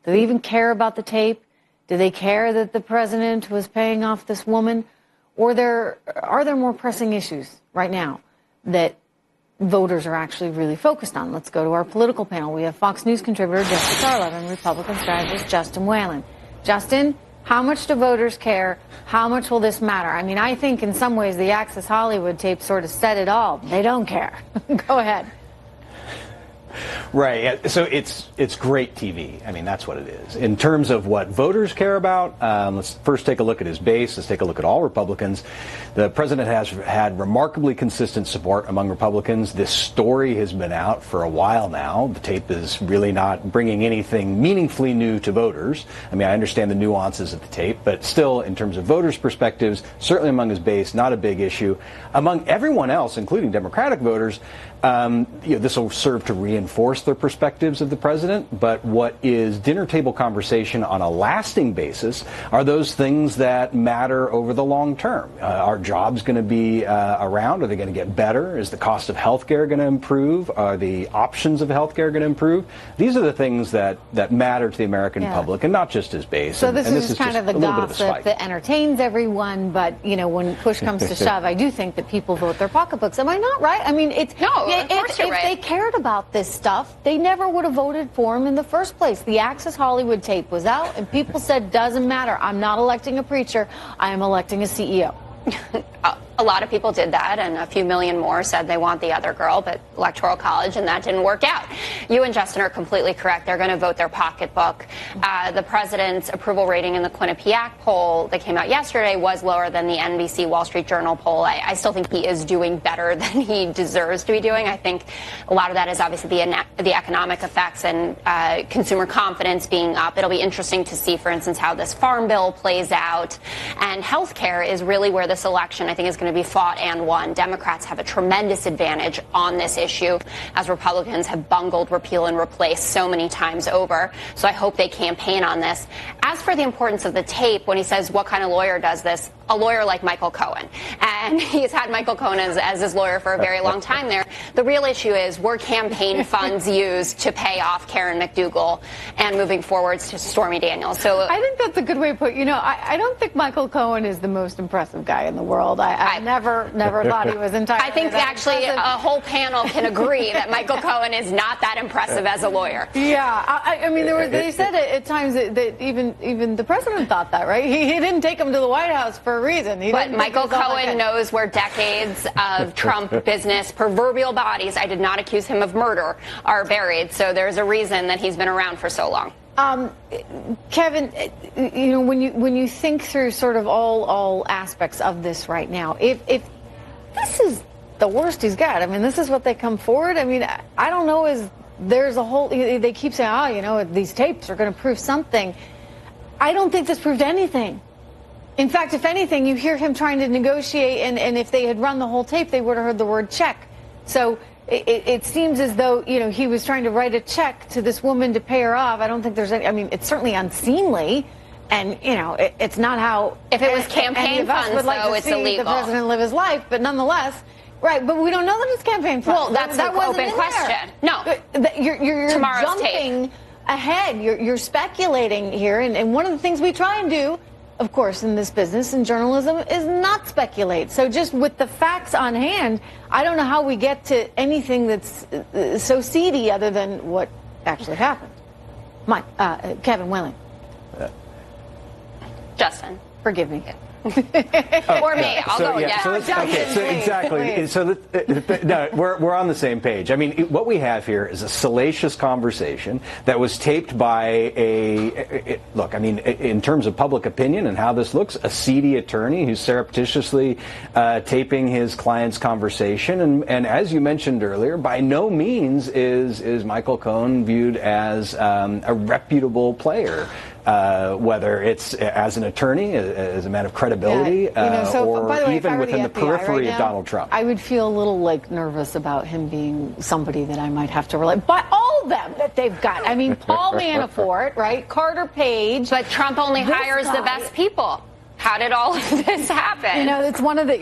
Do they even care about the tape? Do they care that the president was paying off this woman? Or are there more pressing issues right now that voters are actually really focused on? Let's go to our political panel. We have Fox News contributor Jessica Tarlov and Republican strategist Justin Wallin. Justin, how much do voters care? How much will this matter? I mean, I think in some ways the Access Hollywood tape sort of said it all. They don't care. Go ahead. Right. So it's great TV. I mean, that's what it is. In terms of what voters care about, let's first take a look at his base. Let's take a look at all Republicans. The president has had remarkably consistent support among Republicans. This story has been out for a while now. The tape is really not bringing anything meaningfully new to voters. I mean, I understand the nuances of the tape, but still, in terms of voters' perspectives, certainly among his base, not a big issue. Among everyone else, including Democratic voters, this will serve to reinforce their perspectives of the president. But what is dinner table conversation on a lasting basis are those things that matter over the long term. Are jobs going to be around? Are they going to get better? Is the cost of health care going to improve? Are the options of health care going to improve? These are the things that matter to the American public, and not just his base. So this is kind of the gossip that entertains everyone. But, when push comes to shove, I do think that people vote their pocketbooks. Am I not right? I mean, it's if they cared about this stuff, they never would have voted for him in the first place. The Access Hollywood tape was out, and people said, doesn't matter. I'm not electing a preacher. I am electing a CEO. A lot of people did that, and a few million more said they want the other girl, but Electoral College, and that didn't work out. You and Justin are completely correct. They're going to vote their pocketbook. The president's approval rating in the Quinnipiac poll that came out yesterday was lower than the NBC Wall Street Journal poll. I still think he is doing better than he deserves to be doing. I think a lot of that is obviously the economic effects and consumer confidence being up. It'll be interesting to see, for instance, how this farm bill plays out. And health care is really where this election, I think, is going to be fought and won. Democrats have a tremendous advantage on this issue, as Republicans have bungled repeal and replace so many times over. So I hope they campaign on this. As for the importance of the tape, when he says what kind of lawyer does this, a lawyer like Michael Cohen. And he's had Michael Cohen as his lawyer for a very long time there. The real issue is, were campaign funds used to pay off Karen McDougal and moving forwards to Stormy Daniels? So I think that's a good way to put it. I don't think Michael Cohen is the most impressive guy in the world. I never thought he was entirely. I think actually a whole panel can agree that Michael Cohen is not that impressive as a lawyer. Yeah, I mean, they said at times that even the president thought that, right? He didn't take him to the White House for a reason. But Michael Cohen knows where decades of Trump business, proverbial bodies, I did not accuse him of murder, are buried. So there's a reason that he's been around for so long. Kevin, when you think through sort of all aspects of this right now, if this is the worst he's got, I mean, this is what they come forward. I mean, I don't know. There's a whole. They keep saying, these tapes are going to prove something. I don't think this proved anything. In fact, if anything, you hear him trying to negotiate, and if they had run the whole tape, they would have heard the word check. So it seems as though, he was trying to write a check to this woman to pay her off. I don't think there's any, I mean, it's certainly unseemly, and, it's not how... If it was campaign funds, would like though, to it's see illegal. The president live his life, but nonetheless... Right, but we don't know that it's campaign funds. Well, that's an open question. No. You're jumping ahead. You're speculating here, and one of the things we try and do, of course, in this business, in journalism, is not speculate. So just with the facts on hand, I don't know how we get to anything that's so seedy other than what actually happened. Kevin Wallin. Justin. Forgive me. Or me. I'll go. Yeah. So exactly. So no, we're on the same page. I mean, what we have here is a salacious conversation that was taped by look. I mean, in terms of public opinion and how this looks, a seedy attorney who's surreptitiously taping his client's conversation. And as you mentioned earlier, by no means is Michael Cohen viewed as a reputable player. Whether it's as an attorney, as a man of credibility, or even within the periphery of Donald Trump. I would feel a little nervous about him being somebody that I might have to rely. But all of them that they've got. I mean, Paul Manafort, right? Carter Page. But Trump only hires the best people. How did all of this happen? It's one of the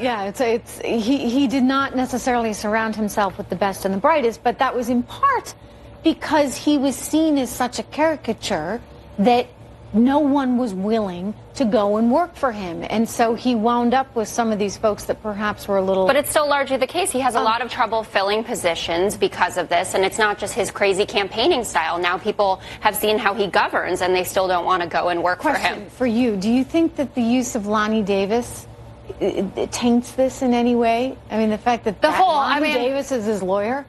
he did not necessarily surround himself with the best and the brightest, but that was in part because he was seen as such a caricature that no one was willing to go and work for him. And so he wound up with some of these folks that perhaps were a little... But it's still largely the case. He has a lot of trouble filling positions because of this, and it's not just his crazy campaigning style. Now people have seen how he governs, and they still don't want to go and work for him. Question for you. Do you think that the use of Lonnie Davis it taints this in any way? I mean, the fact that Lonnie Davis is his lawyer?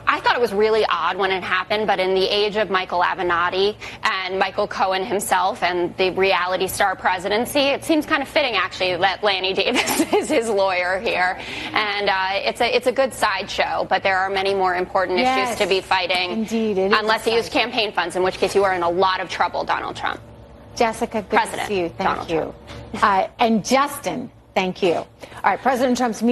I thought it was really odd when it happened, but in the age of Michael Avenatti and Michael Cohen himself and the reality star presidency, it seems kind of fitting, actually, that Lanny Davis is his lawyer here. And it's a good sideshow, but there are many more important issues to be fighting. Indeed, unless you use campaign funds, in which case you are in a lot of trouble, Donald Trump. Jessica, good to see you. Thank you. And Justin, thank you. All right, President Trump's meeting.